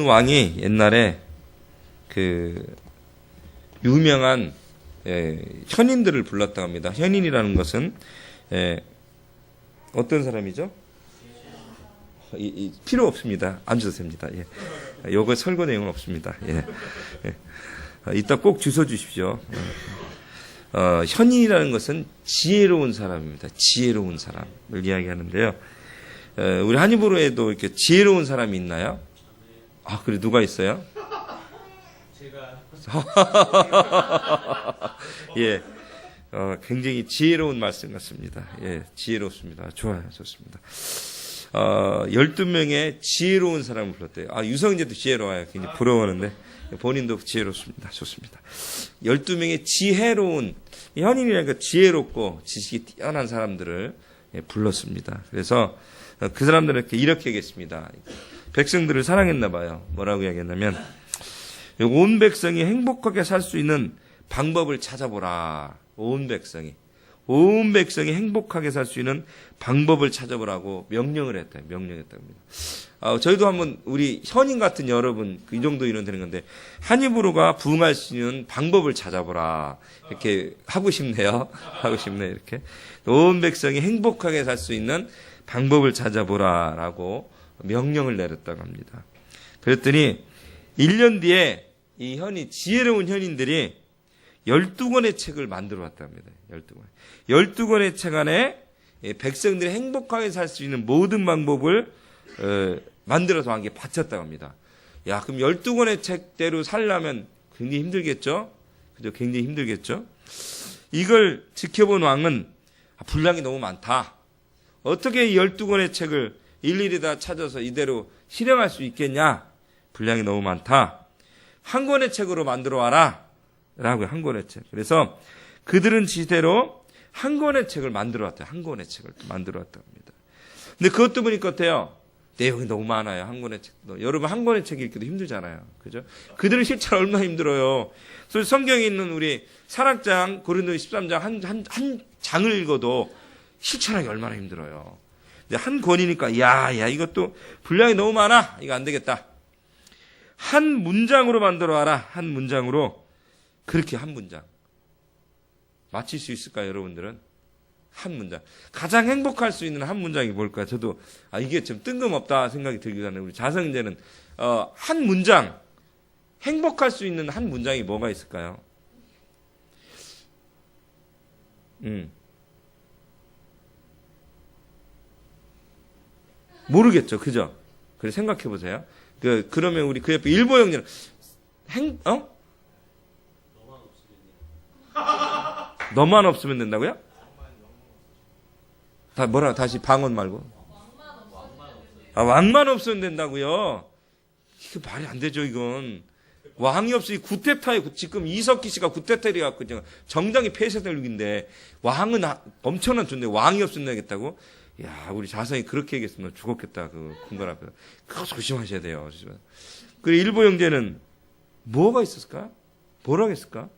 왕이 옛날에 유명한 현인들을 불렀다고 합니다. 현인이라는 것은 어떤 사람이죠? 필요 없습니다. 앉으셔도 됩니다. 요거 설거 내용은 없습니다. 이따 꼭 주워 주십시오. 현인이라는 것은 지혜로운 사람입니다. 지혜로운 사람을 이야기하는데요. 우리 한입으로에도 이렇게 지혜로운 사람이 있나요? 그래, 누가 있어요? 예. 굉장히 지혜로운 말씀 같습니다. 지혜롭습니다. 좋아요. 좋습니다. 12명의 지혜로운 사람을 불렀대요. 유성재도 지혜로워요. 굉장히 부러워하는데, 본인도 지혜롭습니다. 좋습니다. 12명의 지혜로운, 현인이라니까 지혜롭고 지식이 뛰어난 사람들을 불렀습니다. 그래서 그 사람들은 이렇게 얘기했습니다. 백성들을 사랑했나 봐요. 뭐라고 이야기했냐면, 온 백성이 행복하게 살 수 있는 방법을 찾아보라. 온 백성이 행복하게 살 수 있는 방법을 찾아보라고 명령을 했다. 명령했다고 합니다. 저희도 한번 우리 현인 같은 여러분, 이 정도 이런 되는 건데, 한입으로가 부흥할 수 있는 방법을 찾아보라. 이렇게 하고 싶네요. 하고 싶네, 이렇게. 온 백성이 행복하게 살 수 있는 방법을 찾아보라라고 명령을 내렸다고 합니다. 그랬더니 1년 뒤에 이 지혜로운 현인들이 12권의 책을 만들어 왔다고 합니다. 12권의 책 안에 백성들이 행복하게 살 수 있는 모든 방법을 만들어서 왕에게 바쳤다고 합니다. 그럼 12권의 책대로 살려면 굉장히 힘들겠죠? 그죠? 굉장히 힘들겠죠? 이걸 지켜본 왕은 분량이 너무 많다. 어떻게 이 12권의 책을 일일이 다 찾아서 이대로 실행할 수 있겠냐? 분량이 너무 많다. 한 권의 책으로 만들어 와라. 라고요. 한 권의 책. 그래서 그들은 지시대로 한 권의 책을 만들어 왔대요. 한 권의 책을 만들어 왔다고 합니다. 근데 그것도 보니까 어때요? 내용이 너무 많아요. 한 권의 책도. 여러분 한 권의 책 읽기도 힘들잖아요. 그죠? 그들은 실제로 얼마나 힘들어요. 그래서 성경에 있는 우리 사락장 고린도서 13장 한 장을 읽어도 실천하기 얼마나 힘들어요. 근데 한 권이니까 이것도 분량이 너무 많아. 이거 안 되겠다. 한 문장으로 만들어 와라. 한 문장으로. 그렇게 한 문장. 맞힐 수 있을까요, 여러분들은? 한 문장. 가장 행복할 수 있는 한 문장이 뭘까요? 저도, 이게 좀 뜬금없다 생각이 들기도 하네요. 우리 자성이제는, 한 문장. 행복할 수 있는 한 문장이 뭐가 있을까요? 모르겠죠. 그죠? 그래, 생각해 보세요. 그러면 우리 그 옆에 일보 형제는, 너만 없으면 된다고요? 다시 방언 말고. 왕만 없으면 된다고요? 이게 말이 안 되죠, 이건. 왕이 없으니 구테타에, 지금 이석기 씨가 구테타에 갖고 정당이 폐쇄될 일인데, 왕은 엄청난 존재, 왕이 없으면 되겠다고? 우리 자성이 그렇게 얘기했으면 죽었겠다, 궁궐 앞에서. 그거 조심하셔야 돼요. 그리고 일보 형제는 뭐가 있었을까? 뭐라고 했을까?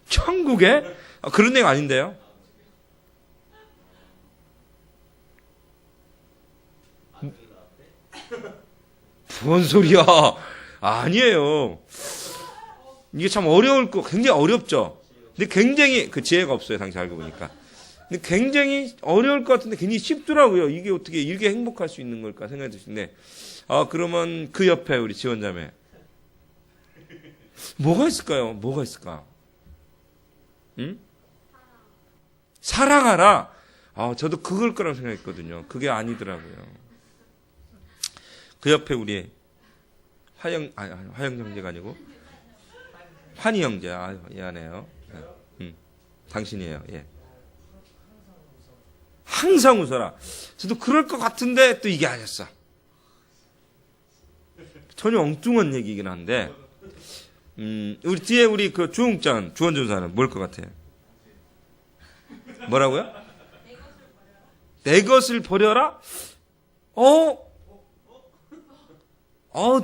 천국에? 그런 내용 아닌데요? 뭔 소리야? 아니에요. 이게 참 굉장히 어렵죠? 근데 굉장히, 지혜가 없어요, 당시 알고 보니까. 근데 굉장히 어려울 것 같은데 굉장히 쉽더라고요. 이게 어떻게 이렇게 행복할 수 있는 걸까 생각이 드시는데, 그러면 그 옆에 우리 지원자매. 뭐가 있을까요? 뭐가 있을까? 사랑하라. 저도 그걸 거라고 생각했거든요. 그게 아니더라고요. 그 옆에 우리 화영 형제가 아니고 환희 형제. 미안해요. 당신이에요. 항상 웃어라. 저도 그럴 것 같은데 또 이게 아니었어. 전혀 엉뚱한 얘기이긴 한데, 우리 뒤에 우리 주원준 사는 뭘 것 같아요? 뭐라고요? 내 것을 버려라?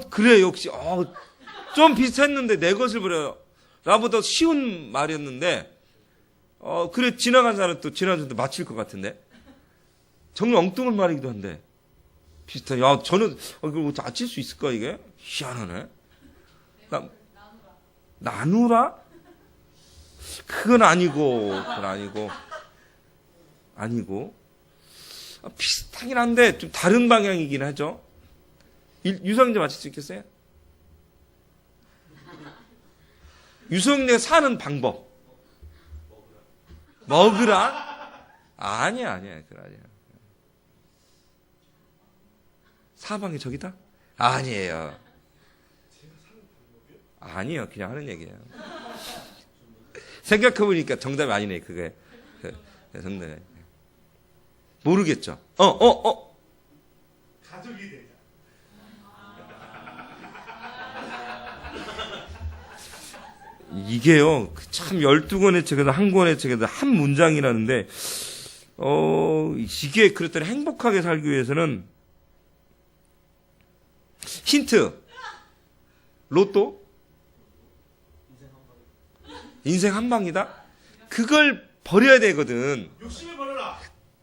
그래, 역시, 좀 비슷했는데, 내 것을 버려라. 나보다 쉬운 말이었는데, 그래, 지나간 사람도 맞힐 것 같은데? 정말 엉뚱한 말이기도 한데, 비슷해. 야, 저는 이걸 아칠 수 있을까 이게? 희한하네. 나누라? 그건 아니고 비슷하긴 한데 좀 다른 방향이긴 하죠. 유성재 맞힐 수 있겠어요? 유성재가 사는 방법. 먹으라? 아니야. 그건 아니야. 사방이 저기다? 아니에요. 아니요. 그냥 하는 얘기예요. 생각해보니까 정답이 아니네, 그게. 정답이. 모르겠죠? 가족이 되자. 이게요, 참 12권의 책에서 한 권의 책에서 한 문장이라는데, 이게 그랬더니 행복하게 살기 위해서는 힌트. 로또? 인생 한 방이다? 그걸 버려야 되거든. 욕심을 버려라.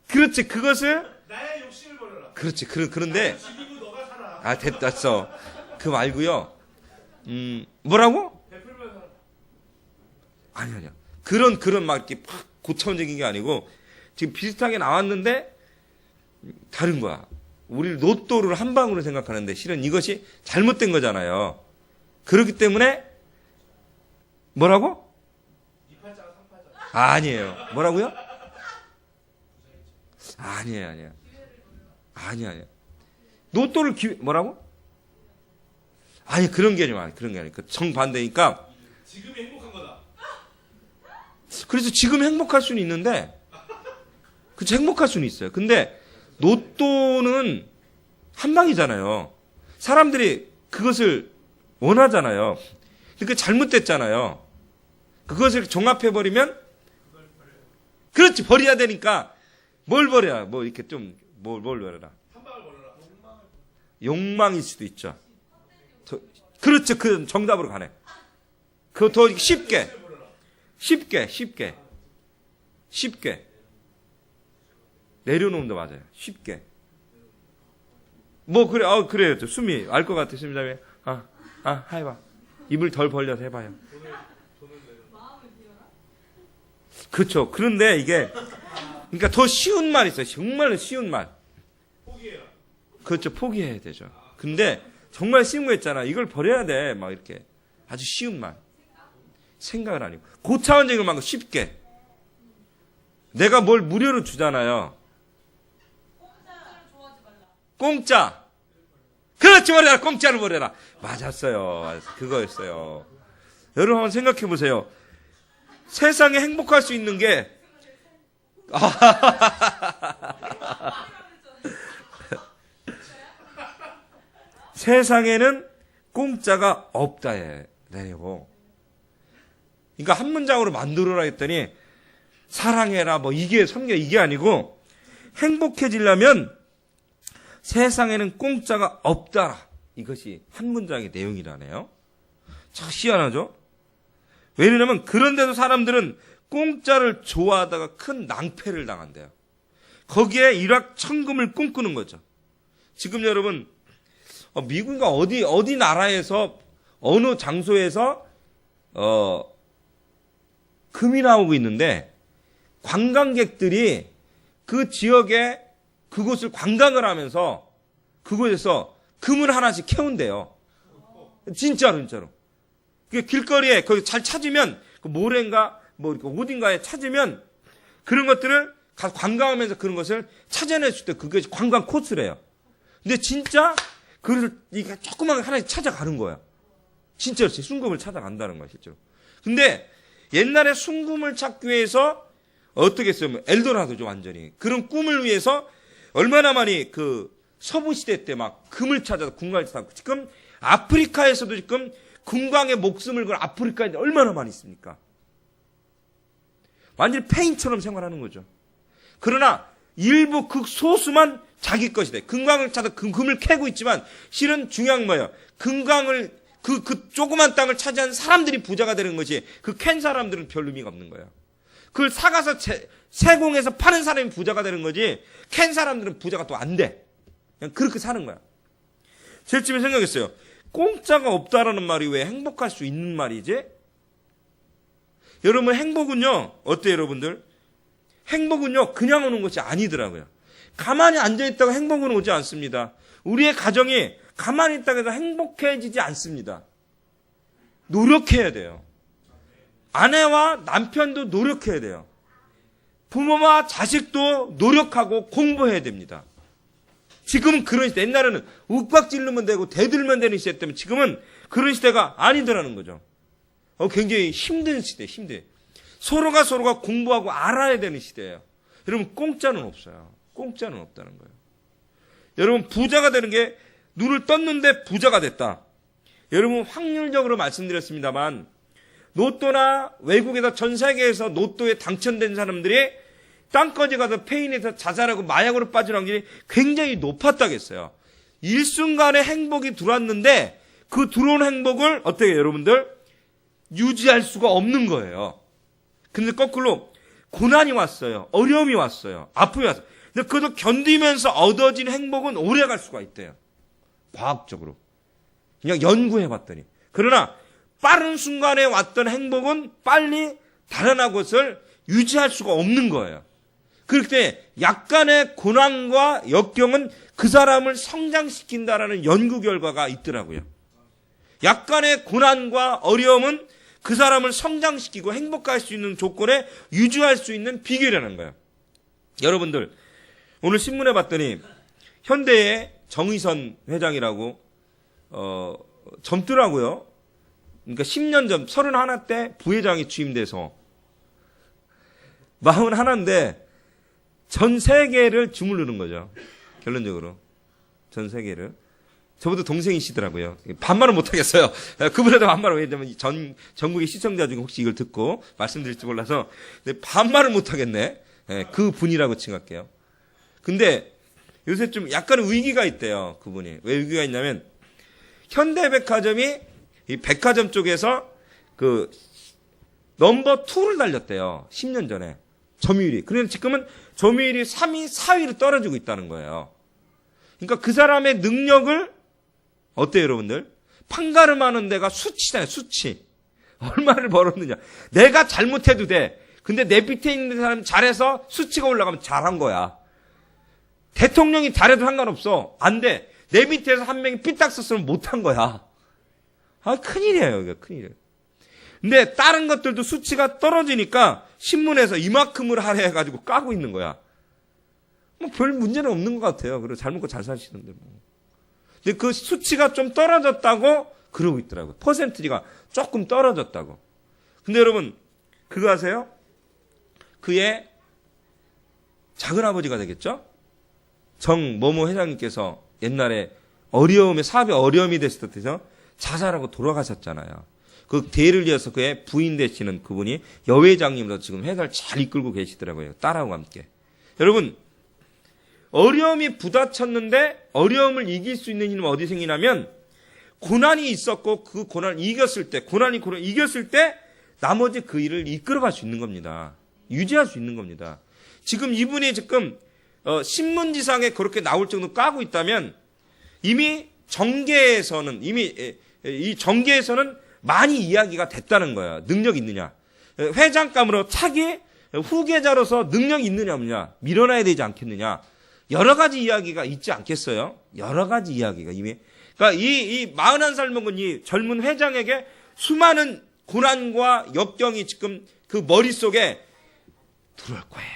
그렇지, 그것을. 나의 욕심을 버려라. 그렇지, 그런데. 죽이고 너가 살아. 됐어. 그 말고요. 뭐라고? 베풀면 살아. 아니야. 그런 막 이렇게 팍 고차원적인 게 아니고, 지금 비슷하게 나왔는데, 다른 거야. 우리 로또를 한 방으로 생각하는데, 실은 이것이 잘못된 거잖아요. 그렇기 때문에, 뭐라고? 2팔자가 3팔자. 아니에요. 뭐라고요? 아니에요. 로또를 뭐라고? 아니, 그런 게 아니야. 그 정반대니까. 지금이 행복한 거다. 그래서 지금 행복할 수는 있는데, 그치, 행복할 수는 있어요. 근데, 로또는 한 방이잖아요. 사람들이 그것을 원하잖아요. 그게 잘못됐잖아요. 그것을 종합해버리면, 그렇지, 버려야 되니까, 뭘 버려야, 뭐, 이렇게 좀, 뭘 버려라. 한 방을 버려라. 욕망일 수도 있죠. 그렇죠, 그 정답으로 가네. 그거 더 쉽게. 내려놓으면 더 맞아요. 쉽게. 뭐, 그래요. 숨이, 알 것 같아, 심장이. 해봐. 입을 덜 벌려서 해봐요. 그렇죠. 그런데 이게, 그러니까 더 쉬운 말 있어요. 정말로 쉬운 말. 포기해라. 그렇죠. 포기해야 되죠. 근데 정말 쉬운 거 있잖아. 이걸 버려야 돼. 막 이렇게. 아주 쉬운 말. 생각은 아니고. 고차원적인 말 쉽게. 내가 뭘 무료로 주잖아요. 공짜. 그렇지, 버려라. 공짜를 버려라. 맞았어요. 그거였어요. 여러분 한번 생각해 보세요. 세상에 행복할 수 있는 게 세상에는 공짜가 없다 내고. 그러니까 한 문장으로 만들어라 했더니 사랑해라 뭐 이게 성경 이게 아니고 행복해지려면 세상에는 공짜가 없다. 이것이 한 문장의 내용이라네요. 참 희한하죠? 왜냐하면 그런데도 사람들은 공짜를 좋아하다가 큰 낭패를 당한대요. 거기에 일확천금을 꿈꾸는 거죠. 지금 여러분 미국인가 어디 나라에서 어느 장소에서 금이 나오고 있는데 관광객들이 그 지역에 그곳을 관광을 하면서 그곳에서 금을 하나씩 캐온대요. 진짜로. 그 길거리에 거기 잘 찾으면 그 모래인가 뭐 이렇게 어딘가에 찾으면 그런 것들을 관광하면서 그런 것을 찾아냈을 때 그게 관광 코스래요. 근데 진짜 그걸 이게 조그만 하나씩 찾아가는 거야. 진짜로 순금을 찾아간다는 거야 실제로. 근데 옛날에 순금을 찾기 위해서 어떻게 했어요? 엘도라도죠 완전히. 그런 꿈을 위해서 얼마나 많이 그 서부 시대 때 막 금을 찾아서 궁광을 찾고 지금 아프리카에서도 지금 궁광의 목숨을 걸 아프리카에 얼마나 많이 있습니까? 완전히 페인처럼 생활하는 거죠. 그러나 일부 극소수만 자기 것이 돼. 금광을 찾아 금을 캐고 있지만 실은 중요한 거예요. 금광을 그 조그만 땅을 차지한 사람들이 부자가 되는 것이 그 캔 사람들은 별 의미가 없는 거예요. 그걸 사가서 세공해서 파는 사람이 부자가 되는 거지 캔 사람들은 부자가 또 안 돼. 그냥 그렇게 사는 거야. 제일 처음에 생각했어요. 공짜가 없다라는 말이 왜 행복할 수 있는 말이지? 여러분, 행복은요, 어때요, 여러분들? 행복은요, 그냥 오는 것이 아니더라고요. 가만히 앉아있다가 행복은 오지 않습니다. 우리의 가정이 가만히 있다가 해서 행복해지지 않습니다. 노력해야 돼요. 아내와 남편도 노력해야 돼요. 부모와 자식도 노력하고 공부해야 됩니다. 지금은 그런 시대, 옛날에는 윽박 지르면 되고 대들면 되는 시대 때문에 지금은 그런 시대가 아니더라는 거죠. 굉장히 힘든 시대, 힘들. 서로가 공부하고 알아야 되는 시대예요. 여러분, 공짜는 없어요. 공짜는 없다는 거예요. 여러분, 부자가 되는 게 눈을 떴는데 부자가 됐다. 여러분, 확률적으로 말씀드렸습니다만 로또나 외국에서 전 세계에서 로또에 당첨된 사람들이 땅거지 가서 폐인해서 자살하고 마약으로 빠질 확률이 굉장히 높았다겠어요. 일순간에 행복이 들어왔는데 그 들어온 행복을 어떻게 여러분들 유지할 수가 없는 거예요. 근데 거꾸로 고난이 왔어요. 어려움이 왔어요. 아픔이 왔어요. 근데 그것도 견디면서 얻어진 행복은 오래 갈 수가 있대요. 과학적으로. 그냥 연구해 봤더니. 그러나 빠른 순간에 왔던 행복은 빨리 달아난 것을 유지할 수가 없는 거예요. 그렇기 때문에 약간의 고난과 역경은 그 사람을 성장시킨다라는 연구 결과가 있더라고요. 약간의 고난과 어려움은 그 사람을 성장시키고 행복할 수 있는 조건에 유지할 수 있는 비결이라는 거예요. 여러분들, 오늘 신문에 봤더니 현대의 정의선 회장이라고 젊더라고요. 그러니까 10년 전 31 때 부회장이 취임돼서 41인데 전 세계를 주무르는 거죠. 결론적으로 전 세계를. 저보다 동생이시더라고요. 반말은 못하겠어요. 그분에도 반말을 왜냐면 전국의 시청자 중에 혹시 이걸 듣고 말씀드릴지 몰라서 반말을 못하겠네. 그 분이라고 칭할게요. 근데 요새 좀 약간의 위기가 있대요. 그분이. 왜 위기가 있냐면 현대백화점이 이 백화점 쪽에서 그 넘버 2를 달렸대요. 10년 전에. 점유율이. 그런데 지금은 점유율이 3위, 4위로 떨어지고 있다는 거예요. 그러니까 그 사람의 능력을 어때요, 여러분들? 판가름하는 데가 수치잖아요, 수치. 얼마를 벌었느냐. 내가 잘못해도 돼. 근데 내 밑에 있는 사람이 잘해서 수치가 올라가면 잘한 거야. 대통령이 잘해도 상관없어. 안 돼. 내 밑에서 한 명이 삐딱 썼으면 못한 거야. 큰일이에요, 이게 큰일이에요. 근데 다른 것들도 수치가 떨어지니까 신문에서 이만큼을 하래 해가지고 까고 있는 거야. 뭐 별 문제는 없는 것 같아요. 그리고 잘 먹고 잘 사시는데 뭐. 근데 그 수치가 좀 떨어졌다고 그러고 있더라고요. 퍼센트가 조금 떨어졌다고. 근데 여러분, 그거 아세요? 그의 작은아버지가 되겠죠? 정모모 회장님께서 옛날에 사업에 어려움이 됐을 때에서 자살하고 돌아가셨잖아요. 그 대를 이어서 그의 부인 되시는 그분이 여회장님으로 지금 회사를 잘 이끌고 계시더라고요. 딸하고 함께. 여러분, 어려움이 부딪혔는데 어려움을 이길 수 있는 힘은 어디 생기냐면 고난이 있었고 그 고난을 이겼을 때, 고난을 이겼을 때 나머지 그 일을 이끌어갈 수 있는 겁니다. 유지할 수 있는 겁니다. 지금 이분이 지금 신문지상에 그렇게 나올 정도로 까고 있다면 이미 정계에서는 이 정계에서는 많이 이야기가 됐다는 거예요. 능력이 있느냐. 회장감으로 차기 후계자로서 능력이 있느냐 없느냐. 밀어놔야 되지 않겠느냐. 여러 가지 이야기가 있지 않겠어요? 여러 가지 이야기가 이미. 그러니까 이 41살 먹은 이 젊은 회장에게 수많은 고난과 역경이 지금 그 머릿속에 들어올 거예요.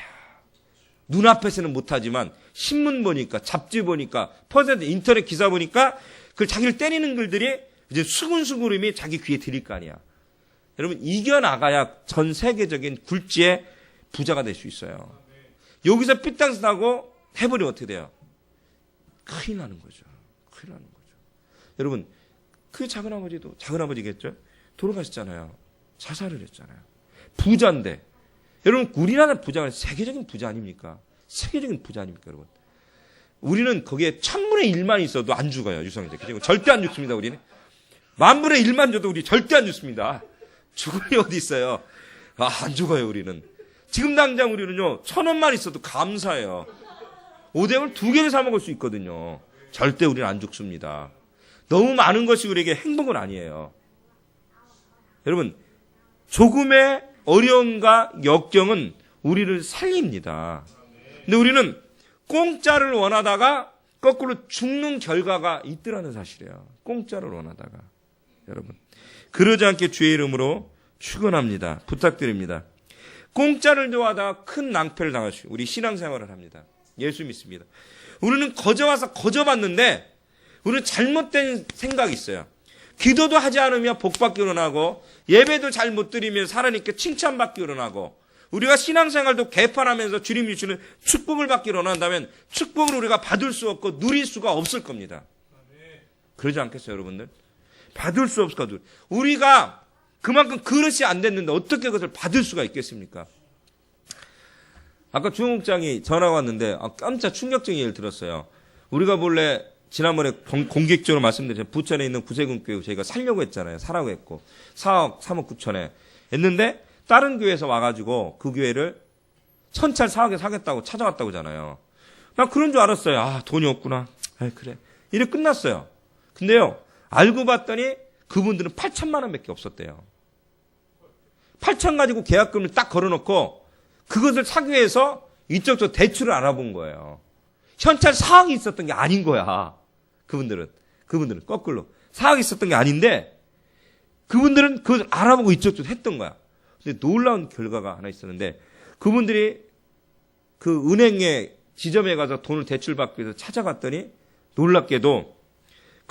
눈앞에서는 못하지만 신문 보니까 잡지 보니까 퍼센트 인터넷 기사 보니까 그 자기를 때리는 글들이 이제 수근수근음이 자기 귀에 들릴 거 아니야. 여러분, 이겨나가야 전 세계적인 굴지의 부자가 될 수 있어요. 여기서 삐땅 나고 해버리면 어떻게 돼요? 큰일 나는 거죠. 큰일 나는 거죠. 여러분, 그 작은아버지겠죠? 돌아가셨잖아요. 자살을 했잖아요. 부자인데. 여러분, 우리나라 부자는 세계적인 부자 아닙니까? 세계적인 부자 아닙니까, 여러분? 우리는 거기에 1000분의 1만 있어도 안 죽어요, 유성이제. 그리고 절대 안 죽습니다, 우리는. 10,000분의 1만 줘도 우리 절대 안 죽습니다. 죽음이 어디 있어요? 안 죽어요, 우리는. 지금 당장 우리는요, 1,000원만 있어도 감사해요. 오뎅을 2개를 사 먹을 수 있거든요. 절대 우리는 안 죽습니다. 너무 많은 것이 우리에게 행복은 아니에요. 여러분, 조금의 어려움과 역경은 우리를 살립니다. 근데 우리는 공짜를 원하다가 거꾸로 죽는 결과가 있더라는 사실이에요. 공짜를 원하다가. 여러분, 그러지 않게 주의 이름으로 축원합니다. 부탁드립니다. 공짜를 좋아하다가 큰 낭패를 당할 수 있어요. 우리 신앙생활을 합니다. 예수 믿습니다. 우리는 거저와서 거저받는데 우리는 잘못된 생각이 있어요. 기도도 하지 않으며 복받기 원하고 예배도 잘 못 드리면 하나님께 칭찬받기 원하고 우리가 신앙생활도 개판하면서 주님이 주는 축복을 받기 원한다면 축복을 우리가 받을 수 없고 누릴 수가 없을 겁니다. 그러지 않겠어요, 여러분들? 받을 수 없을 거죠. 우리가 그만큼 그릇이 안 됐는데 어떻게 그것을 받을 수가 있겠습니까? 아까 주영국장이 전화가 왔는데 깜짝 충격적인 예를 들었어요. 우리가 본래 지난번에 공개적으로 말씀드렸죠. 부천에 있는 구세군교회 저희가 살려고 했잖아요. 사라고 했고 4억 3억 9천에 했는데 다른 교회에서 와가지고 그 교회를 천찰 4억에 사겠다고 찾아왔다고 하잖아요. 난 그런 줄 알았어요. 아, 돈이 없구나. 그래. 이래 끝났어요. 근데요, 알고 봤더니 그분들은 8천만 원밖에 없었대요. 8천 가지고 계약금을 딱 걸어놓고 그것을 사기 위해서 이쪽저 대출을 알아본 거예요. 현찰 4억이 있었던 게 아닌 거야. 그분들은 거꾸로 4억이 있었던 게 아닌데 그분들은 그걸 알아보고 이쪽저쪽 했던 거야. 근데 놀라운 결과가 하나 있었는데 그분들이 그 은행에 지점에 가서 돈을 대출받기 위해서 찾아갔더니 놀랍게도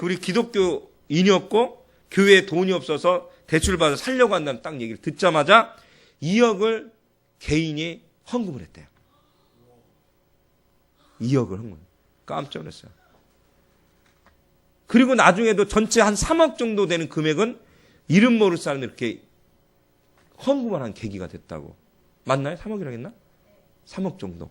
우리 기독교인이었고 교회에 돈이 없어서 대출받아 살려고 한다는 딱 얘기를 듣자마자 2억을 개인이 헌금을 했대요. 2억을 헌금. 깜짝 놀랐어요. 그리고 나중에도 전체 한 3억 정도 되는 금액은 이름 모를 사람들이 이렇게 헌금을 한 계기가 됐다고. 맞나요? 3억이라고 했나? 3억 정도.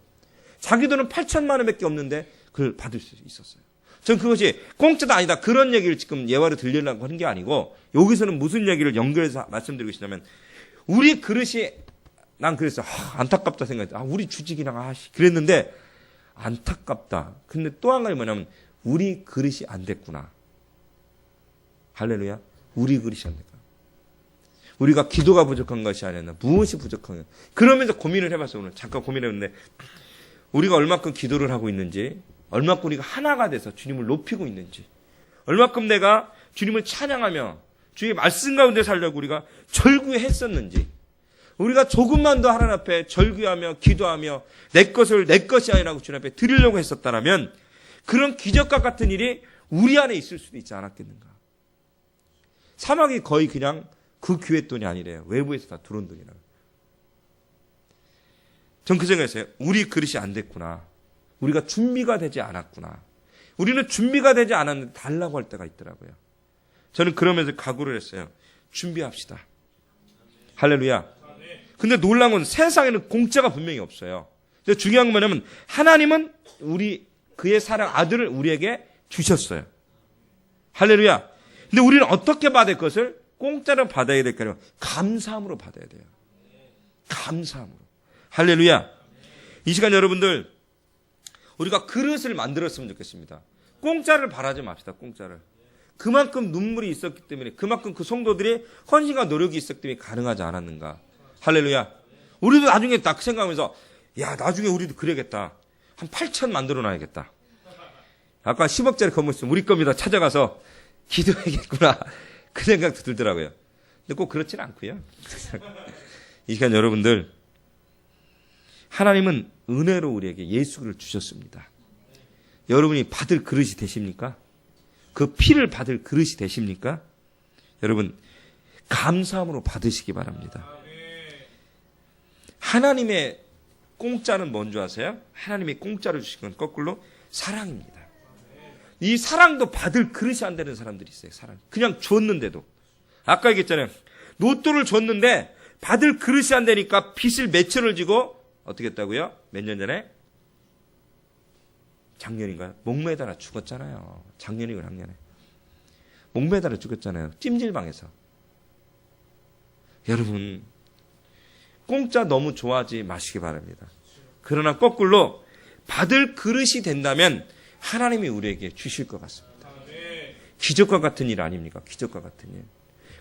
자기 돈은 8천만 원밖에 없는데 그걸 받을 수 있었어요. 전 그것이 공짜도 아니다. 그런 얘기를 지금 예화로 들리려고 하는 게 아니고 여기서는 무슨 얘기를 연결해서 말씀드리고 싶냐면 우리 그릇이 난 그랬어. 안타깝다 생각했다. 우리 주직이랑 그랬는데 안타깝다. 근데 또 한 가지 뭐냐면 우리 그릇이 안 됐구나. 할렐루야. 우리 그릇이 안 됐구나. 우리가 기도가 부족한 것이 아니었나. 무엇이 부족한가. 그러면서 고민을 해봤어요. 오늘 잠깐 고민해봤는데 우리가 얼마큼 기도를 하고 있는지 얼마큼 우리가 하나가 돼서 주님을 높이고 있는지 얼마큼 내가 주님을 찬양하며 주의 말씀 가운데 살려고 우리가 절구했었는지 우리가 조금만 더 하나님 앞에 절규하며 기도하며 내 것을 내 것이 아니라고 주님 앞에 드리려고 했었다면 그런 기적과 같은 일이 우리 안에 있을 수도 있지 않았겠는가. 사막이 거의 그냥 그 교회 돈이 아니래요. 외부에서 다 들어온 돈이라. 전 그 생각했어요. 우리 그릇이 안 됐구나. 우리가 준비가 되지 않았구나. 우리는 준비가 되지 않았는데 달라고 할 때가 있더라고요. 저는 그러면서 각오를 했어요. 준비합시다. 할렐루야. 근데 놀라운 건 세상에는 공짜가 분명히 없어요. 근데 중요한 건 뭐냐면 하나님은 그의 사랑 아들을 우리에게 주셨어요. 할렐루야. 근데 우리는 어떻게 받을 것을 공짜로 받아야 될까요? 감사함으로 받아야 돼요. 감사함으로. 할렐루야. 이 시간 여러분들 우리가 그릇을 만들었으면 좋겠습니다. 공짜를 바라지 맙시다. 공짜를. 그만큼 눈물이 있었기 때문에 그만큼 그 성도들이 헌신과 노력이 있었기 때문에 가능하지 않았는가. 할렐루야. 우리도 나중에 딱 생각하면서 야 나중에 우리도 그래야겠다. 한 8천 만들어놔야겠다. 아까 10억짜리 건물 있으면 우리 겁니다. 찾아가서 기도해야겠구나. 그 생각도 들더라고요. 근데 꼭 그렇지는 않고요. 이 시간 여러분들 하나님은 은혜로 우리에게 예수를 주셨습니다. 여러분이 받을 그릇이 되십니까? 그 피를 받을 그릇이 되십니까? 여러분 감사함으로 받으시기 바랍니다. 하나님의 공짜는 뭔지 아세요? 하나님이 공짜를 주신 건 거꾸로 사랑입니다. 이 사랑도 받을 그릇이 안 되는 사람들이 있어요. 사랑. 그냥 줬는데도. 아까 얘기했잖아요. 로또를 줬는데 받을 그릇이 안 되니까 빚을 몇 천을 지고 어떻게 했다고요? 몇 년 전에? 작년인가요? 목매달아 죽었잖아요. 작년이고 작년에. 목매달아 죽었잖아요. 찜질방에서. 여러분 공짜 너무 좋아하지 마시기 바랍니다. 그러나 거꾸로 받을 그릇이 된다면 하나님이 우리에게 주실 것 같습니다. 아멘. 기적과 같은 일 아닙니까? 기적과 같은 일.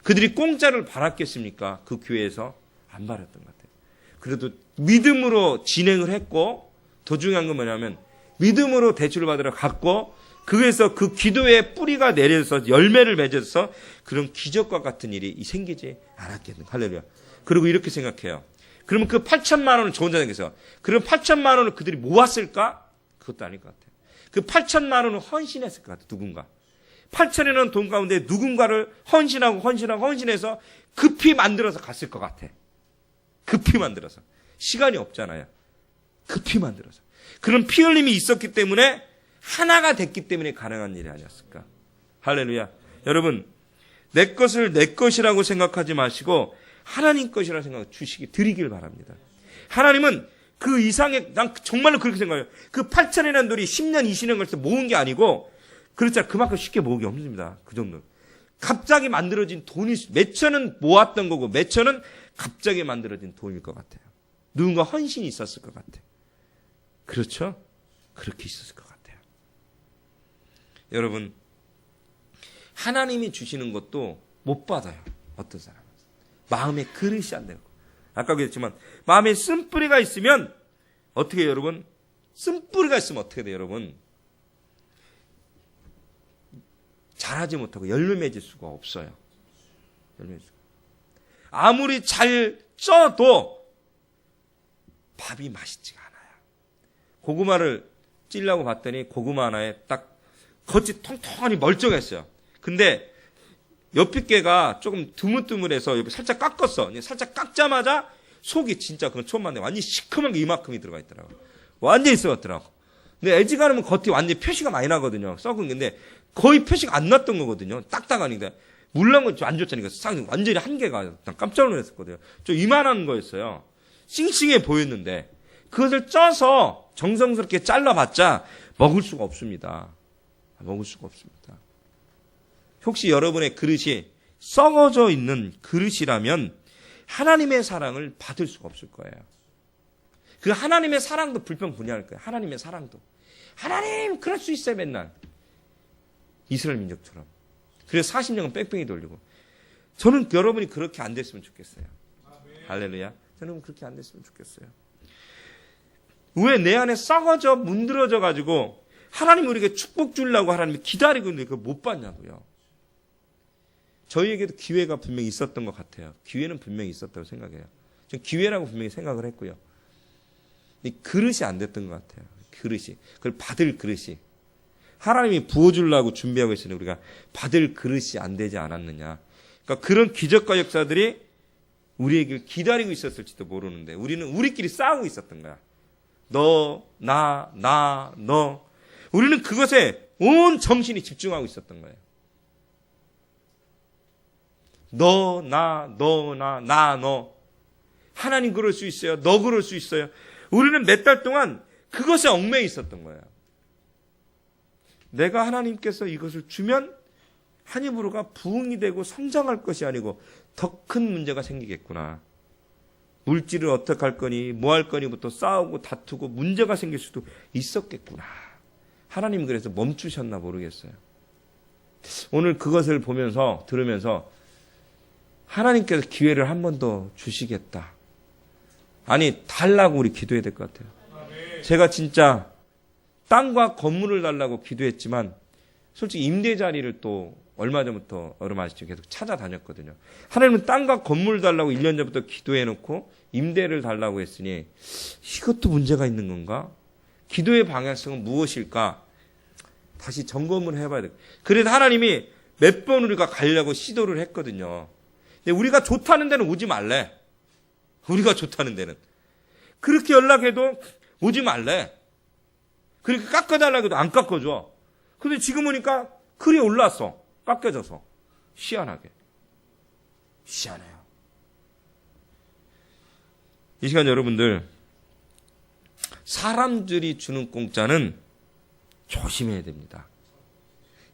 그들이 공짜를 바랐겠습니까? 그 교회에서 안 바랐던 것 같아요. 그래도 믿음으로 진행을 했고, 더 중요한 건 뭐냐면 믿음으로 대출을 받으러 갔고, 그에서 그 기도의 뿌리가 내려서 열매를 맺어서 그런 기적과 같은 일이 생기지 않았겠는가. 할렐루야. 그리고 이렇게 생각해요. 그러면 그 8천만 원을 저 혼자 생각해서, 그럼 8천만 원을 그들이 모았을까? 그것도 아닐 것 같아요. 그 8천만 원을 헌신했을 것 같아요. 누군가. 8천이라는 돈 가운데 누군가를 헌신해서 급히 만들어서 갔을 것 같아. 급히 만들어서. 시간이 없잖아요. 급히 만들어서. 그런 피 흘림이 있었기 때문에, 하나가 됐기 때문에 가능한 일이 아니었을까. 할렐루야. 여러분, 내 것을 내 것이라고 생각하지 마시고 하나님 것이라고 생각 드리길 바랍니다. 하나님은 그 이상의, 난 정말로 그렇게 생각해요. 그 8천이라는 돈이 10년, 20년 걸쳐서 모은 게 아니고, 그렇잖아요. 그만큼 쉽게 모으기 없습니다. 그 정도. 갑자기 만들어진 돈이, 몇 천은 모았던 거고, 몇 천은 갑자기 만들어진 돈일 것 같아요. 누군가 헌신이 있었을 것 같아요. 그렇죠? 그렇게 있었을 것 같아요. 여러분, 하나님이 주시는 것도 못 받아요. 어떤 사람은. 마음에 그릇이 안 되고. 아까 그랬지만, 마음에 쓴뿌리가 있으면, 어떻게 해요, 여러분? 쓴뿌리가 있으면 어떻게 돼요, 여러분? 자라지 못하고 열매 맺을 수가 없어요. 열매 맺을 수가. 아무리 잘 쪄도 밥이 맛있지가 않아요. 고구마를 찌려고 봤더니 고구마 하나에 딱 겉이 통통하니 멀쩡했어요. 근데 옆집게가 조금 드물드물해서 옆에 살짝 깎았어. 살짝 깎자마자 속이 진짜 그건 처음 봤는데 완전히 시큼한 게 이만큼이 들어가 있더라고. 완전히 썩었더라고. 근데 애지간하면 겉이 완전히 표시가 많이 나거든요. 썩은 건데 거의 표시가 안 났던 거거든요. 딱딱하니까. 물난 건 좀 안 좋잖아요. 완전히 한 개가 깜짝 놀랐었거든요. 좀 이만한 거였어요. 싱싱해 보였는데 그것을 쪄서 정성스럽게 잘라봤자 먹을 수가 없습니다. 먹을 수가 없습니다. 혹시 여러분의 그릇이 썩어져 있는 그릇이라면 하나님의 사랑을 받을 수가 없을 거예요. 그 하나님의 사랑도 불평분야할 거예요. 하나님의 사랑도. 하나님 그럴 수 있어요 맨날. 이스라엘 민족처럼. 그래서 40년은 뺑뺑이 돌리고. 저는 여러분이 그렇게 안 됐으면 좋겠어요. 할렐루야. 저는 그렇게 안 됐으면 좋겠어요. 왜 내 안에 썩어져 문드러져 가지고 하나님 우리에게 축복 주려고 하나님이 기다리고 있는데 그걸 못 받냐고요. 저희에게도 기회가 분명히 있었던 것 같아요. 기회는 분명히 있었다고 생각해요. 전 기회라고 분명히 생각을 했고요. 이 그릇이 안 됐던 것 같아요. 그릇이. 그걸 받을 그릇이. 하나님이 부어주려고 준비하고 있으니 우리가 받을 그릇이 안 되지 않았느냐. 그러니까 그런 기적과 역사들이 우리에게 기다리고 있었을지도 모르는데 우리는 우리끼리 싸우고 있었던 거야. 너, 나, 너. 우리는 그것에 온 정신이 집중하고 있었던 거예요. 너, 나, 너. 하나님 그럴 수 있어요. 너 그럴 수 있어요. 우리는 몇 달 동안 그것에 얽매여 있었던 거예요. 내가 하나님께서 이것을 주면 한 입으로가 부흥이 되고 성장할 것이 아니고 더 큰 문제가 생기겠구나. 물질을 어떻게 할 거니 뭐 할 거니부터 싸우고 다투고 문제가 생길 수도 있었겠구나. 하나님 그래서 멈추셨나 모르겠어요. 오늘 그것을 보면서 들으면서 하나님께서 기회를 한 번 더 주시겠다. 아니 달라고 우리 기도해야 될 것 같아요. 제가 진짜 땅과 건물을 달라고 기도했지만 솔직히 임대 자리를 또 얼마 전부터 여러분 아시죠? 계속 찾아다녔거든요. 하나님은 땅과 건물을 달라고 1년 전부터 기도해놓고 임대를 달라고 했으니 이것도 문제가 있는 건가? 기도의 방향성은 무엇일까? 다시 점검을 해봐야 돼요. 그래서 하나님이 몇 번 우리가 가려고 시도를 했거든요. 근데 우리가 좋다는 데는 오지 말래. 우리가 좋다는 데는. 그렇게 연락해도 오지 말래. 그렇게 깎아달라고 해도 안 깎아줘. 근데 지금 오니까 글이 올랐어. 깎여져서. 희한하게. 희한해요. 이 시간 여러분들 사람들이 주는 공짜는 조심해야 됩니다.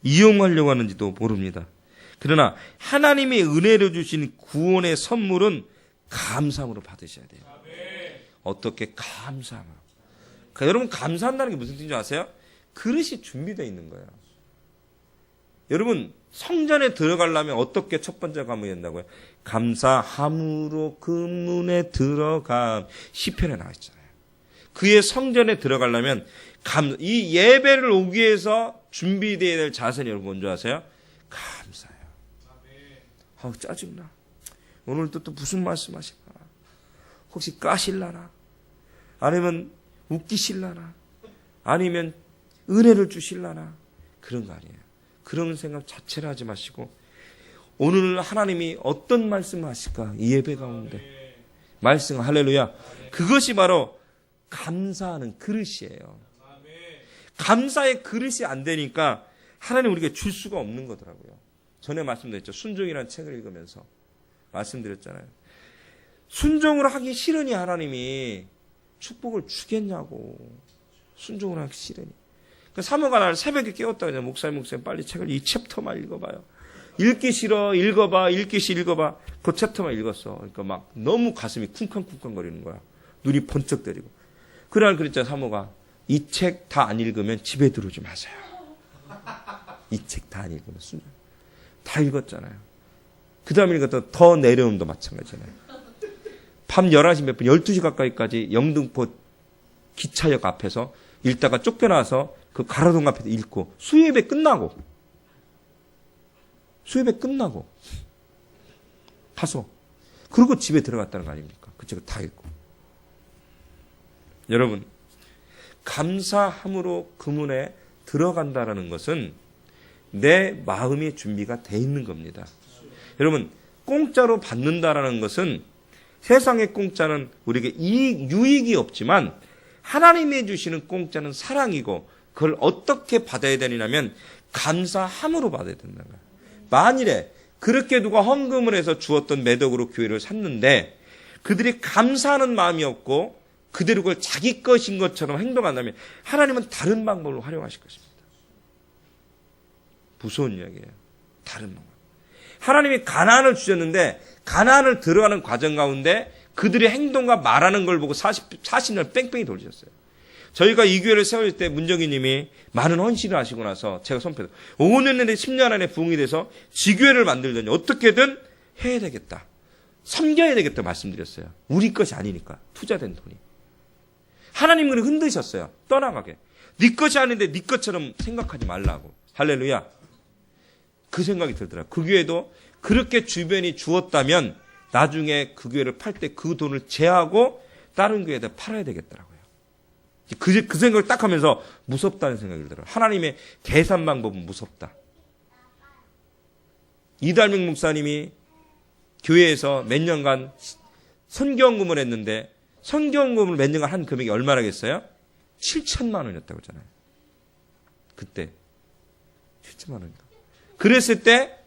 이용하려고 하는지도 모릅니다. 그러나 하나님의 은혜로 주신 구원의 선물은 감사함으로 받으셔야 돼요. 어떻게 감사함으로. 그러니까 여러분 감사한다는 게 무슨 뜻인지 아세요? 그릇이 준비되어 있는 거예요. 여러분 성전에 들어가려면 어떻게 첫 번째 과목이 된다고요? 감사함으로 그 문에 들어감. 시편에 나와 있잖아요. 그의 성전에 들어가려면 이 예배를 오기 위해서 준비되어야 될 자세는 여러분 뭔지 아세요? 감사해요. 아우 짜증나. 오늘도 또 무슨 말씀 하실까? 혹시 까실라나? 아니면 웃기실라나? 아니면 은혜를 주실라나? 그런 거 아니에요. 그런 생각 자체를 하지 마시고 오늘 하나님이 어떤 말씀을 하실까? 이 예배 가운데 말씀 할렐루야. 그것이 바로 감사하는 그릇이에요. 감사의 그릇이 안 되니까 하나님 우리에게 줄 수가 없는 거더라고요. 전에 말씀드렸죠. 순종이라는 책을 읽으면서 말씀드렸잖아요. 순종을 하기 싫으니 하나님이 축복을 주겠냐고. 순종을 하기 싫으니. 사모가 나를 새벽에 깨웠다 그냥 목사님 빨리 책을 이 챕터만 읽어봐요. 읽기 싫어 읽어봐. 그 챕터만 읽었어. 그러니까 막 너무 가슴이 쿵쾅쿵쾅거리는 거야. 눈이 번쩍 때리고. 그날 그랬잖아 사모가. 이 책 다 안 읽으면 집에 들어오지 마세요. 이 책 다 안 읽으면 순종. 다 읽었잖아요. 그 다음에 읽었다 더 내려옴도 마찬가지잖아요. 밤 11시 몇 분 12시 가까이까지 영등포 기차역 앞에서 읽다가 쫓겨나서 그 가로등 앞에서 읽고 수요예배 끝나고 가서 그리고 집에 들어갔다는 거 아닙니까? 그 책을 다 읽고. 여러분 감사함으로 그 문에 들어간다라는 것은 내 마음의 준비가 돼 있는 겁니다. 여러분 공짜로 받는다라는 것은 세상의 공짜는 우리에게 유익이 없지만 하나님이 주시는 공짜는 사랑이고 그걸 어떻게 받아야 되냐면 감사함으로 받아야 된다는 거예요. 만일에 그렇게 누가 헌금을 해서 주었던 매덕으로 교회를 샀는데 그들이 감사하는 마음이 없고 그대로 그걸 자기 것인 것처럼 행동한다면 하나님은 다른 방법을 활용하실 것입니다. 무서운 이야기예요. 다른 방법. 하나님이 가나안을 주셨는데 가나안을 들어가는 과정 가운데 그들의 행동과 말하는 걸 보고 40년 뺑뺑이 돌리셨어요. 저희가 이 교회를 세울 때 문정희 님이 많은 헌신을 하시고 나서 제가 선포해서 5년 내내 10년 안에 부흥이 돼서 지교회를 만들더니 어떻게든 해야 되겠다. 섬겨야 되겠다 말씀드렸어요. 우리 것이 아니니까. 투자된 돈이. 하나님은 흔드셨어요. 떠나가게. 네 것이 아닌데 네 것처럼 생각하지 말라고. 할렐루야. 그 생각이 들더라고요. 그 교회도 그렇게 주변이 주었다면 나중에 그 교회를 팔 때 그 돈을 제하고 다른 교회에다 팔아야 되겠더라고요. 그 생각을 딱 하면서 무섭다는 생각이 들더라고요. 하나님의 계산 방법은 무섭다. 이달명 목사님이 교회에서 몇 년간 선교헌금을 했는데 선교헌금을 몇 년간 한 금액이 얼마라겠어요? 7천만 원이었다고 했잖아요. 그때 7천만 원이다. 그랬을 때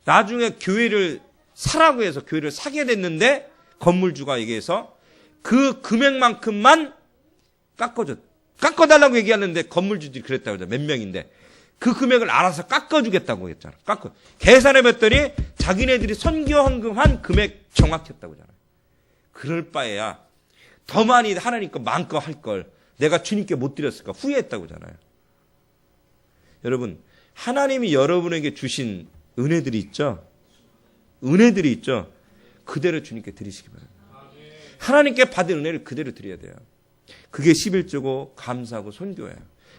나중에 교회를 사라고 해서 교회를 사게 됐는데 건물주가 얘기해서 그 금액만큼만 깎아달라고 얘기하는데 건물주들이 그랬다고 하죠. 몇 명인데 그 금액을 알아서 깎아주겠다고 했잖아. 계산해봤더니 자기네들이 선교헌금한 금액 정확했다고 하잖아요. 그럴 바에야 더 많이 하나님 거 마음껏 할 걸 내가 주님께 못 드렸을까 후회했다고 하잖아요. 여러분 하나님이 여러분에게 주신 은혜들이 있죠. 그대로 주님께 드리시기 바랍니다. 하나님께 받은 은혜를 그대로 드려야 돼요. 그게 11조고 감사하고 선교예요.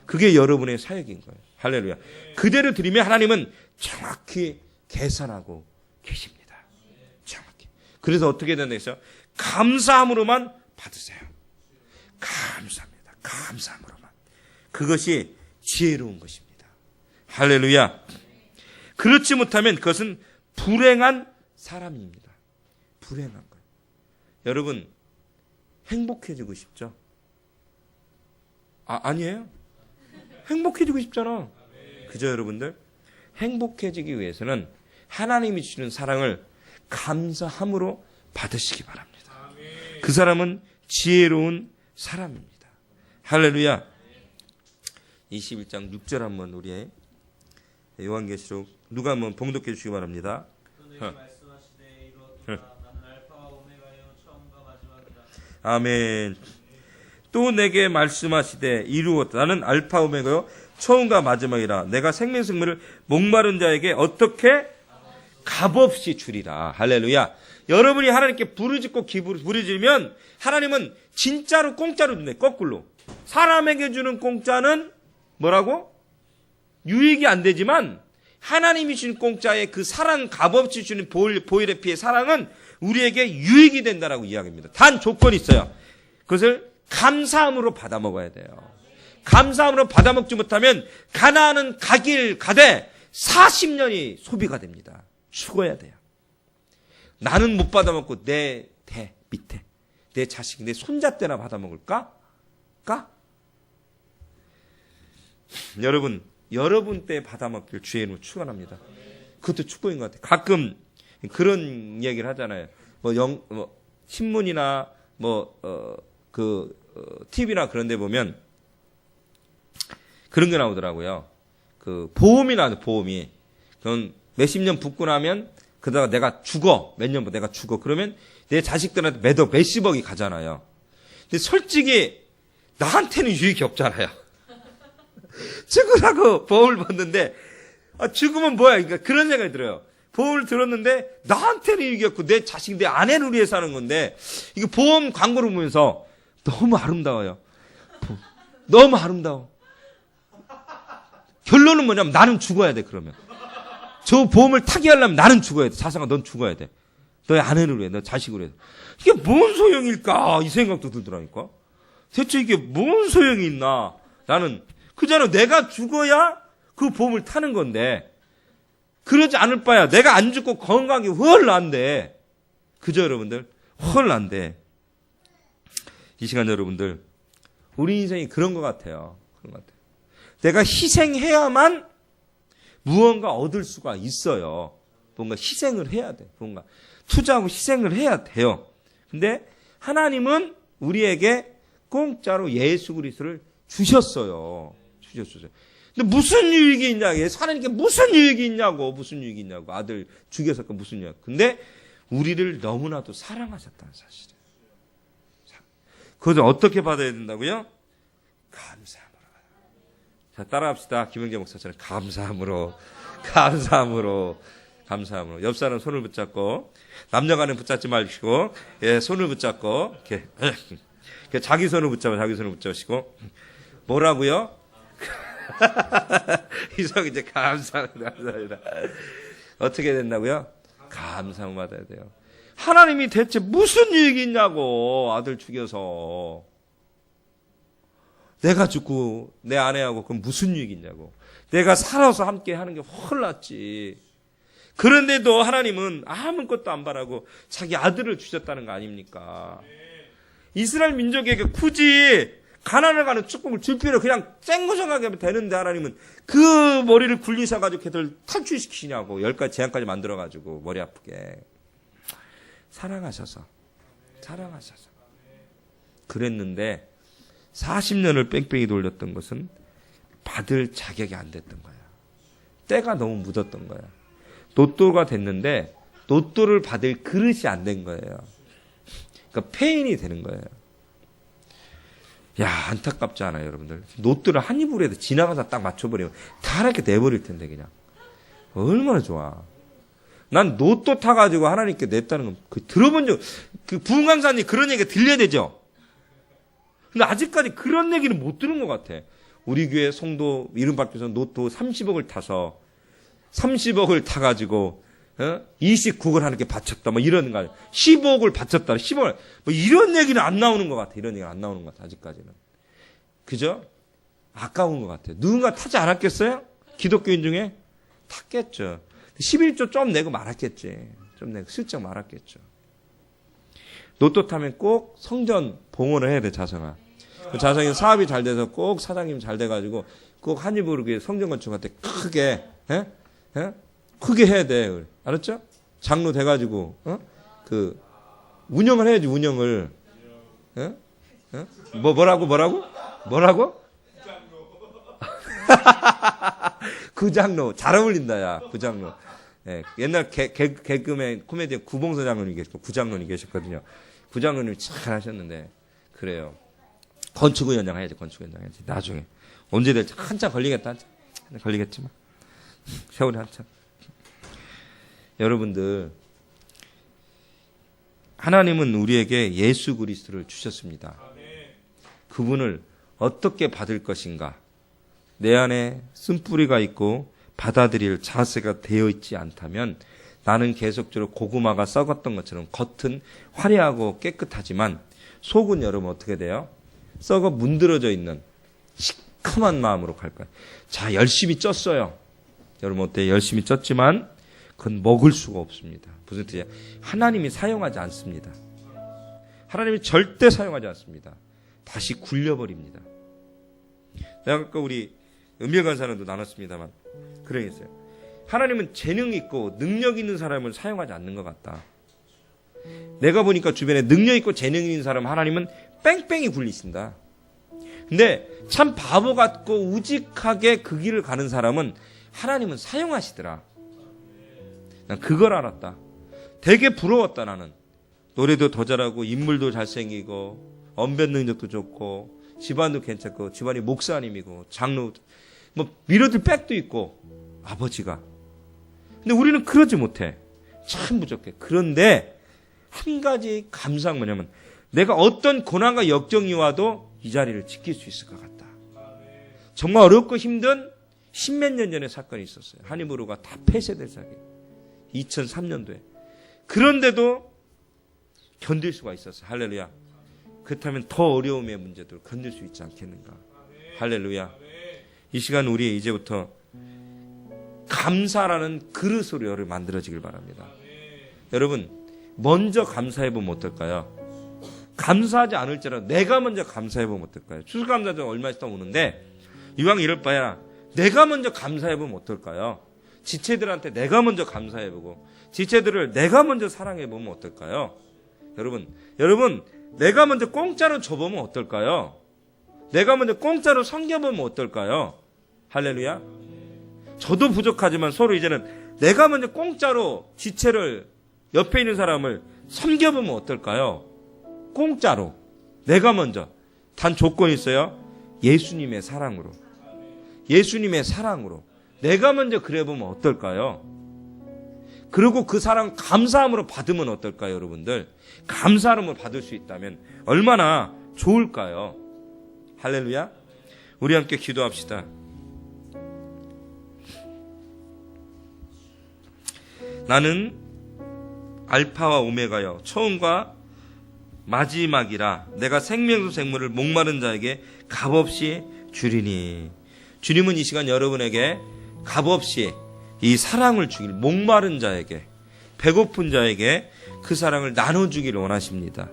그게 여러분의 사역인 거예요. 할렐루야. 그대로 드리면 하나님은 정확히 계산하고 계십니다. 정확히. 그래서 어떻게 된다 했어요? 감사함으로만 받으세요. 감사합니다. 감사함으로만. 그것이 지혜로운 것입니다. 할렐루야. 그렇지 못하면 그것은 불행한 사람입니다. 불행한 거예요. 여러분 행복해지고 싶죠? 아니에요? 행복해지고 싶잖아. 그죠 여러분들? 행복해지기 위해서는 하나님이 주시는 사랑을 감사함으로 받으시기 바랍니다. 그 사람은 지혜로운 사람입니다. 할렐루야. 21장 6절 한번 우리의 요한계시록 누가 한번 봉독해 주시기 바랍니다. 아멘. 또 내게 말씀하시되 이루었다. 나는 알파 오메가요 처음과 마지막이라 내가 생명승물을 목마른 자에게 어떻게 값없이 주리라. 할렐루야. 여러분이 하나님께 부르짖고 부르짖으면 하나님은 진짜로 공짜로 준대. 거꾸로. 사람에게 주는 공짜는 뭐라고? 유익이 안 되지만 하나님이 주신 공짜의 그 사랑, 값없이 주는 보혈의 피의 사랑은 우리에게 유익이 된다라고 이야기합니다. 단 조건이 있어요. 그것을 감사함으로 받아 먹어야 돼요. 감사함으로 받아 먹지 못하면 가나안은 가되 40년이 소비가 됩니다. 죽어야 돼요. 나는 못 받아 먹고 내 밑에 내 자식, 내 손자 때나 받아 먹을까? 여러분 때 받아 먹길 주의 이름으로 축원합니다. 그것도 축복인 것 같아요. 가끔 그런 얘기를 하잖아요. 신문이나 TV나 그런 데 보면 그런 게 나오더라고요. 그 보험이 나와요, 보험이. 그럼 몇십 년 붙고 나면 그러다가 내가 죽어. 몇 년 내가 죽어. 그러면 내 자식들한테 매달 몇십억이 가잖아요. 근데 솔직히 나한테는 유익이 없잖아요. 죽으라고 보험을 받는데 죽으면 뭐야? 그러니까 그런 생각이 들어요. 보험을 들었는데 나한테는 유익이 없고 내 자식, 내 아내를 위해서 하는 건데 이게 보험 광고를 보면서 너무 아름다워요. 너무 아름다워. 결론은 뭐냐면 나는 죽어야 돼. 그러면 저 보험을 타게 하려면 나는 죽어야 돼. 자상아, 넌 죽어야 돼. 너의 아내를 위해, 너 자식을 위해. 이게 뭔 소용일까? 이 생각도 들더라니까. 대체 이게 뭔 소용이 있나? 나는 그잖아. 내가 죽어야 그 보험을 타는 건데 그러지 않을 바야 내가 안 죽고 건강하게 훨 난데. 그죠, 여러분들? 훨 난데. 이 시간 여러분들, 우리 인생이 그런 것 같아요. 그런 것 같아요. 내가 희생해야만 무언가 얻을 수가 있어요. 뭔가 희생을 해야 돼. 뭔가 투자하고 희생을 해야 돼요. 근데 하나님은 우리에게 공짜로 예수 그리스도를 주셨어요. 주셨어요. 근데 무슨 유익이 있냐? 하나님께 무슨 유익이 있냐고. 무슨 유익이 있냐고. 아들 죽여서 무슨 유익. 근데 우리를 너무나도 사랑하셨다는 사실이에요. 그것을 어떻게 받아야 된다고요? 감사함으로. 자, 따라합시다. 김영재 목사처럼 감사함으로. 옆 사람 손을 붙잡고, 남녀간에 붙잡지 마시고, 손을 붙잡고, 이렇게 자기 손을 붙잡으시고, 뭐라고요? 이성 이제 감사합니다. 어떻게 된다고요? 감사함 받아야 돼요. 하나님이 대체 무슨 유익이 있냐고. 아들 죽여서. 내가 죽고 내 아내하고 그럼 무슨 유익이 있냐고. 내가 살아서 함께 하는 게 훨 낫지. 그런데도 하나님은 아무것도 안 바라고 자기 아들을 주셨다는 거 아닙니까? 이스라엘 민족에게 굳이 가나안을 가는 축복을 줄 필요 그냥 쨍무성하게 하면 되는데 하나님은 그 머리를 굴리셔가지고 걔들 탈출시키냐고. 10가지 재앙까지 만들어가지고 머리 아프게. 사랑하셔서. 그랬는데 40년을 뺑뺑이 돌렸던 것은 받을 자격이 안 됐던 거야. 때가 너무 묻었던 거야. 노또가 됐는데 노또를 받을 그릇이 안 된 거예요. 그러니까 폐인이 되는 거예요. 야, 안타깝지 않아요, 여러분들? 노또를 한 입으로 해도 지나가서 딱 맞춰버리면 다 이렇게 내버릴 텐데 그냥. 얼마나 좋아. 난 노또 타가지고 하나님께 냈다는 건 들어본 적, 부흥 강사님 그런 얘기가 들려야 되죠? 근데 아직까지 그런 얘기는 못 들은 것 같아. 우리 교회 성도 이름 밖에서 노또 30억을 타서 30억을 타가지고 29억을 하나님께 바쳤다. 뭐 이런 거. 15억을 바쳤다. 15억. 뭐 이런 얘기는 안 나오는 것 같아. 이런 얘기는 안 나오는 것 같아. 아직까지는. 그죠? 아까운 것 같아. 누군가 타지 않았겠어요? 기독교인 중에? 탔겠죠. 11조 좀 내고 말았겠지. 좀 내고 슬쩍 말았겠죠. 노또 타면 꼭 성전 봉헌을 해야 돼, 자성아. 그 자성이 사업이 잘 돼서 꼭 사장님 잘 돼가지고 꼭 한 입으로 성전 건축할 때 크게, 크게 해야 돼. 알았죠? 장로 돼가지고, 운영을 해야지, 운영을. 뭐라고? 구장로. 잘 어울린다, 야, 구장로. 옛날 개그맨 코미디언 구봉서 장로님 계셨고, 구장로님 계셨거든요. 구장로님이 잘 하셨는데, 그래요. 건축위원장 해야지, 나중에. 언제 될지 한참 걸리겠다. 한참 걸리겠지만 세월이 한참. 여러분들, 하나님은 우리에게 예수 그리스도를 주셨습니다. 그분을 어떻게 받을 것인가? 내 안에 쓴뿌리가 있고 받아들일 자세가 되어 있지 않다면 나는 계속적으로 고구마가 썩었던 것처럼 겉은 화려하고 깨끗하지만 속은 여러분 어떻게 돼요? 썩어 문드러져 있는 시커먼 마음으로 갈 거예요. 자, 열심히 쪘어요. 여러분 어때요? 열심히 쪘지만 그건 먹을 수가 없습니다. 무슨 뜻이야? 하나님이 사용하지 않습니다. 하나님이 절대 사용하지 않습니다. 다시 굴려버립니다. 내가 아까 우리 은밀 강사는도 나눴습니다만 그런 게 있어요. 하나님은 재능 있고 능력 있는 사람을 사용하지 않는 것 같다. 내가 보니까 주변에 능력 있고 재능 있는 사람 하나님은 뺑뺑이 굴리신다. 근데 참 바보 같고 우직하게 그 길을 가는 사람은 하나님은 사용하시더라. 난 그걸 알았다. 되게 부러웠다. 나는 노래도 더 잘하고 인물도 잘생기고 언변 능력도 좋고 집안도 괜찮고 집안이 목사님이고 장로 뭐 밀어줄 백도 있고 아버지가. 근데 우리는 그러지 못해. 참 부족해. 그런데 한 가지 감사한 뭐냐면 내가 어떤 고난과 역정이 와도 이 자리를 지킬 수 있을 것 같다. 정말 어렵고 힘든 십몇 년 전에 사건이 있었어요. 한인부로가 다 폐쇄될 사기. 2003년도에. 그런데도 견딜 수가 있었어요. 할렐루야. 그렇다면 더 어려움의 문제도 견딜 수 있지 않겠는가. 할렐루야. 이 시간 우리 이제부터 감사라는 그릇으로 여러분 만들어지길 바랍니다. 여러분 먼저 감사해보면 어떨까요? 감사하지 않을지라도 내가 먼저 감사해보면 어떨까요? 추수감사절 얼마 있다 오는데 이왕 이럴 바야 내가 먼저 감사해보면 어떨까요? 지체들한테 내가 먼저 감사해보고 지체들을 내가 먼저 사랑해보면 어떨까요? 여러분 내가 먼저 공짜로 줘보면 어떨까요? 내가 먼저 공짜로 섬겨보면 어떨까요? 할렐루야. 저도 부족하지만 서로 이제는 내가 먼저 공짜로 지체를 옆에 있는 사람을 섬겨보면 어떨까요? 공짜로 내가 먼저. 단 조건이 있어요. 예수님의 사랑으로. 예수님의 사랑으로 내가 먼저 그래보면 어떨까요? 그리고 그 사랑 감사함으로 받으면 어떨까요? 여러분들 감사함으로 받을 수 있다면 얼마나 좋을까요? 할렐루야. 우리 함께 기도합시다. 나는 알파와 오메가여 처음과 마지막이라 내가 생명수 생물을 목마른 자에게 값없이 주리니. 주님은 이 시간 여러분에게 값없이 이 사랑을 주길, 목마른 자에게, 배고픈 자에게 그 사랑을 나눠주기를 원하십니다.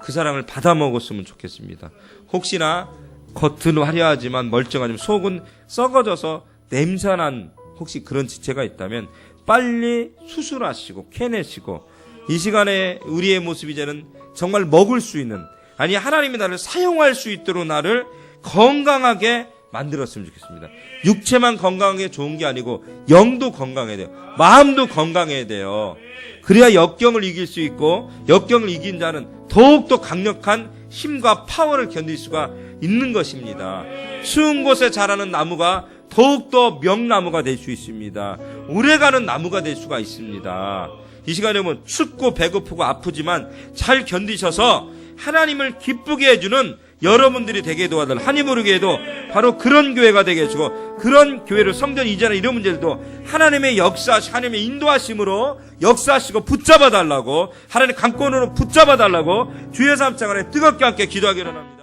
그 사랑을 받아 먹었으면 좋겠습니다. 혹시나 겉은 화려하지만 멀쩡하지만 속은 썩어져서 냄새난 혹시 그런 지체가 있다면 빨리 수술하시고 캐내시고 이 시간에 우리의 모습 이제는 정말 먹을 수 있는, 아니 하나님이 나를 사용할 수 있도록 나를 건강하게 만들었으면 좋겠습니다. 육체만 건강하게 좋은 게 아니고 영도 건강해야 돼요. 마음도 건강해야 돼요. 그래야 역경을 이길 수 있고 역경을 이긴 자는 더욱더 강력한 힘과 파워를 견딜 수가 있는 것입니다. 추운 곳에 자라는 나무가 더욱더 명나무가 될 수 있습니다. 오래가는 나무가 될 수가 있습니다. 이 시간에 보면 춥고 배고프고 아프지만 잘 견디셔서 하나님을 기쁘게 해주는 여러분들이 되게 도와달라. 하니모르게도 바로 그런 교회가 되게 해주고 그런 교회를 성전 이전에 이런 문제들도 하나님의 역사, 하나님의 인도하심으로 역사하시고 붙잡아 달라고, 하나님의 강권으로 붙잡아 달라고 주의 삶 생활에 뜨겁게 함께 기도하기를 합니다.